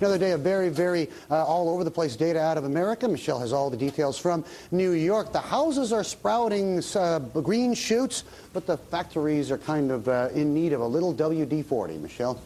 Another day of very all over the place data out of America. Michelle has all the details from New York. The houses are sprouting green shoots, but the factories are kind of in need of a little WD-40. Michelle?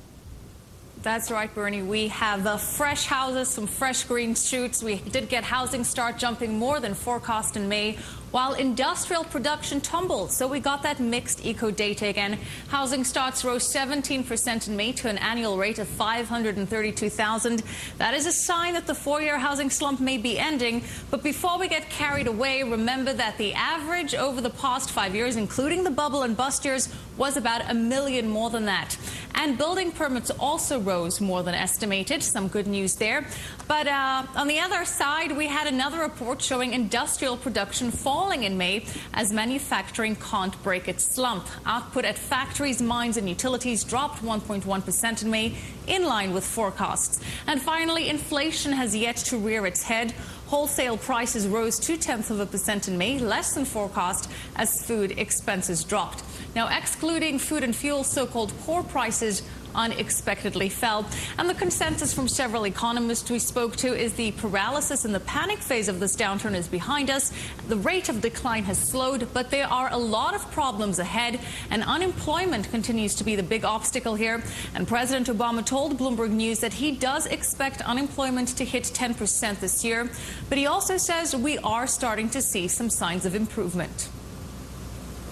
That's right, Bernie. We have fresh houses, some fresh green shoots. We did get housing start jumping more than forecast in May, while industrial production tumbled. So we got that mixed eco data again. Housing starts rose 17% in May to an annual rate of 532,000. That is a sign that the four-year housing slump may be ending. But before we get carried away, remember that the average over the past 5 years, including the bubble and bust years, was about 1 million more than that. And building permits also rose more than estimated. Some good news there. But on the other side, we had another report showing industrial production falling in May as manufacturing can't break its slump. Output at factories, mines and utilities dropped 1.1% in May, in line with forecasts. And finally, inflation has yet to rear its head. Wholesale prices rose 0.2% in May, less than forecast, as food expenses dropped. Now, excluding food and fuel, so-called core prices unexpectedly fell. And the consensus from several economists we spoke to is the paralysis and the panic phase of this downturn is behind us. The rate of decline has slowed, but there are a lot of problems ahead, and unemployment continues to be the big obstacle here. And President Obama told Bloomberg News that he does expect unemployment to hit 10% this year, but he also says we are starting to see some signs of improvement.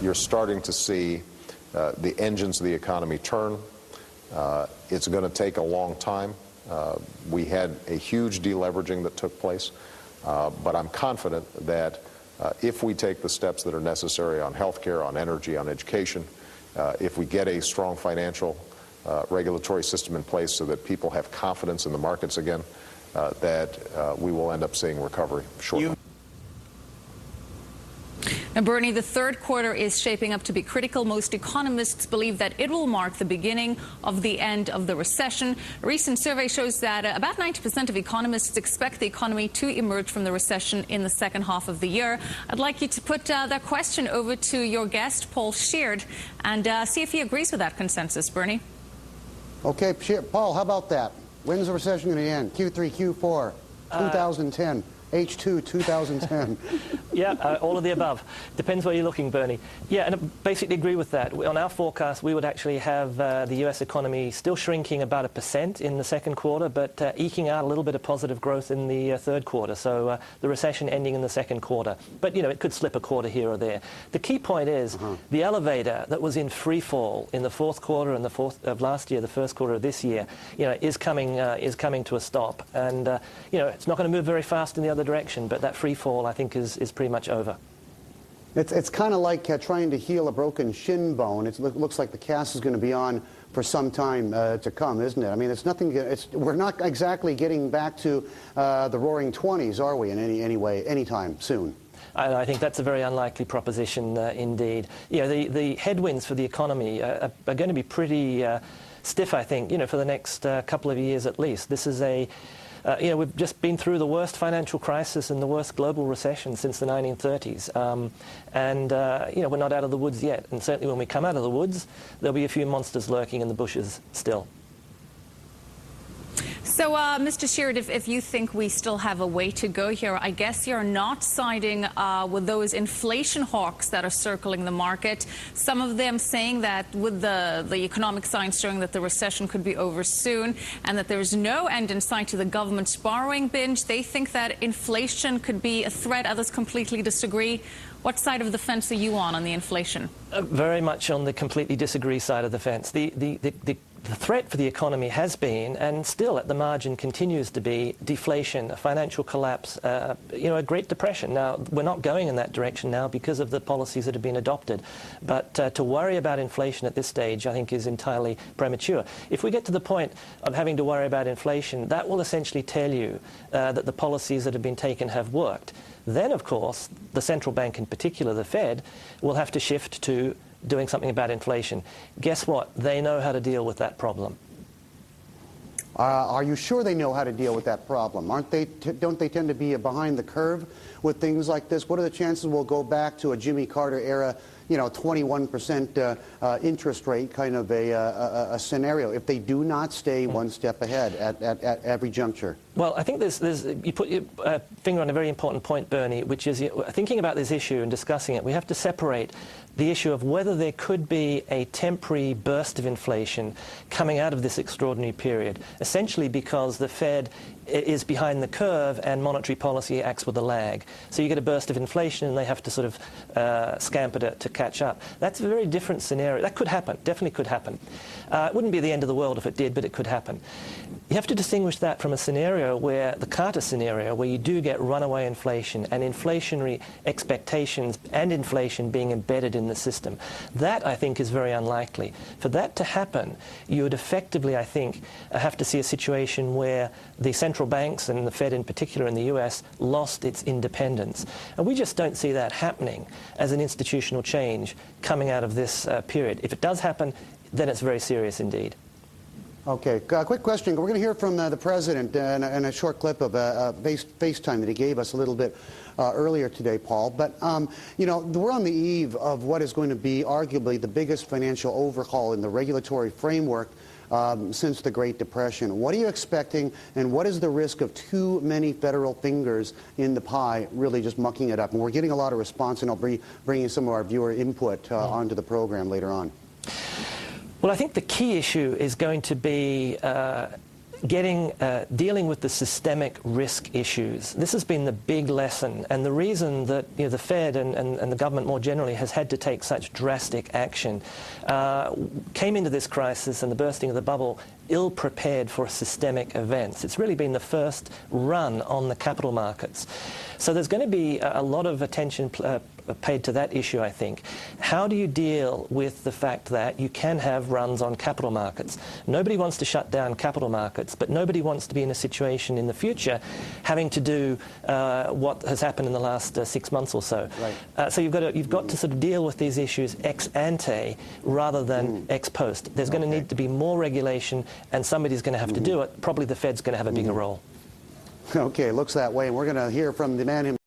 You're starting to see the engines of the economy turn. It's going to take a long time. We had a huge deleveraging that took place, but I'm confident that if we take the steps that are necessary on healthcare, on energy, on education, if we get a strong financial regulatory system in place so that people have confidence in the markets again, that we will end up seeing recovery shortly. Now, Bernie, the third quarter is shaping up to be critical. Most economists believe that it will mark the beginning of the end of the recession. A recent survey shows that about 90% of economists expect the economy to emerge from the recession in the second half of the year. I'd like you to put that question over to your guest, Paul Sheard, and see if he agrees with that consensus, Bernie. Okay, Paul, how about that? When's the recession going to end? Q3, Q4, 2010. H2 2010. Yeah, all of the above. Depends where you're looking, Bernie. Yeah, and I basically agree with that. On our forecast, we would actually have the U.S. economy still shrinking about 1% in the second quarter, but eking out a little bit of positive growth in the third quarter. So the recession ending in the second quarter. But, you know, it could slip a quarter here or there. The key point is the elevator that was in free fall in the fourth quarter and the fourth of last year, the first quarter of this year, you know, is coming to a stop. And, you know, it's not going to move very fast in the other direction, but that free fall, I think, is pretty much over. It's kind of like trying to heal a broken shin bone. It looks like the cast is going to be on for some time to come, isn't it? I mean, it's nothing. We're not exactly getting back to the Roaring '20s, are we? In any way, anytime soon. I think that's a very unlikely proposition indeed. You know, the headwinds for the economy are going to be pretty stiff, I think. You know, for the next couple of years at least. This is a you know, we've just been through the worst financial crisis and the worst global recession since the 1930s. You know, we're not out of the woods yet. And certainly when we come out of the woods, there'll be a few monsters lurking in the bushes still. So, Mr. Sheard, if you think we still have a way to go here, I guess you're not siding with those inflation hawks that are circling the market. Some of them saying that with the economic signs showing that the recession could be over soon and that there's no end in sight to the government's borrowing binge, they think that inflation could be a threat. Others completely disagree. What side of the fence are you on the inflation? Very much on the completely disagree side of the fence. The threat for the economy has been, and still at the margin continues to be, deflation, a financial collapse, you know, a Great Depression. Now, we're not going in that direction now because of the policies that have been adopted. But to worry about inflation at this stage, I think, is entirely premature. If we get to the point of having to worry about inflation, that will essentially tell you that the policies that have been taken have worked. Then, of course, the central bank in particular, the Fed, will have to shift to doing something about inflation. Guess what? They know how to deal with that problem. Are you sure they know how to deal with that problem? Aren't they? Don't they tend to be behind the curve with things like this? What are the chances we'll go back to a Jimmy Carter era 21% interest rate kind of a scenario if they do not stay one step ahead at every juncture? Well, I think you put your finger on a very important point, Bernie, which is thinking about this issue and discussing it, we have to separate the issue of whether there could be a temporary burst of inflation coming out of this extraordinary period, essentially because the Fed is behind the curve and monetary policy acts with a lag. So you get a burst of inflation and they have to sort of scamper to catch up. That's a very different scenario. That could happen, definitely could happen. It wouldn't be the end of the world if it did, but it could happen. You have to distinguish that from a scenario where, the Carter scenario, where you do get runaway inflation and inflationary expectations and inflation being embedded in the system. That, I think, is very unlikely. For that to happen, you would effectively, I think, have to see a situation where the central banks, and the Fed in particular in the US, lost its independence. And we just don't see that happening as an institutional change coming out of this period. If it does happen, then it's very serious indeed. Okay, quick question. We're going to hear from the President in a short clip of FaceTime that he gave us a little bit earlier today, Paul. But, we're on the eve of what is going to be arguably the biggest financial overhaul in the regulatory framework since the Great Depression. What are you expecting, and what is the risk of too many federal fingers in the pie really just mucking it up? And we're getting a lot of response, and I'll be bringing some of our viewer input onto the program later on. Well, I think the key issue is going to be dealing with the systemic risk issues. This has been the big lesson, and the reason that the Fed and the government more generally has had to take such drastic action came into this crisis and the bursting of the bubble ill-prepared for systemic events. It's really been the first run on the capital markets. So there's going to be a lot of attention paid to that issue, I think. How do you deal with the fact that you can have runs on capital markets? Nobody wants to shut down capital markets, but nobody wants to be in a situation in the future having to do what has happened in the last 6 months or so. Right. So you've got to sort of deal with these issues ex ante rather than ex post. There's going to need to be more regulation, and somebody's going to have to do it. Probably the Fed's going to have a bigger role. Okay, looks that way. And we're going to hear from the man himself.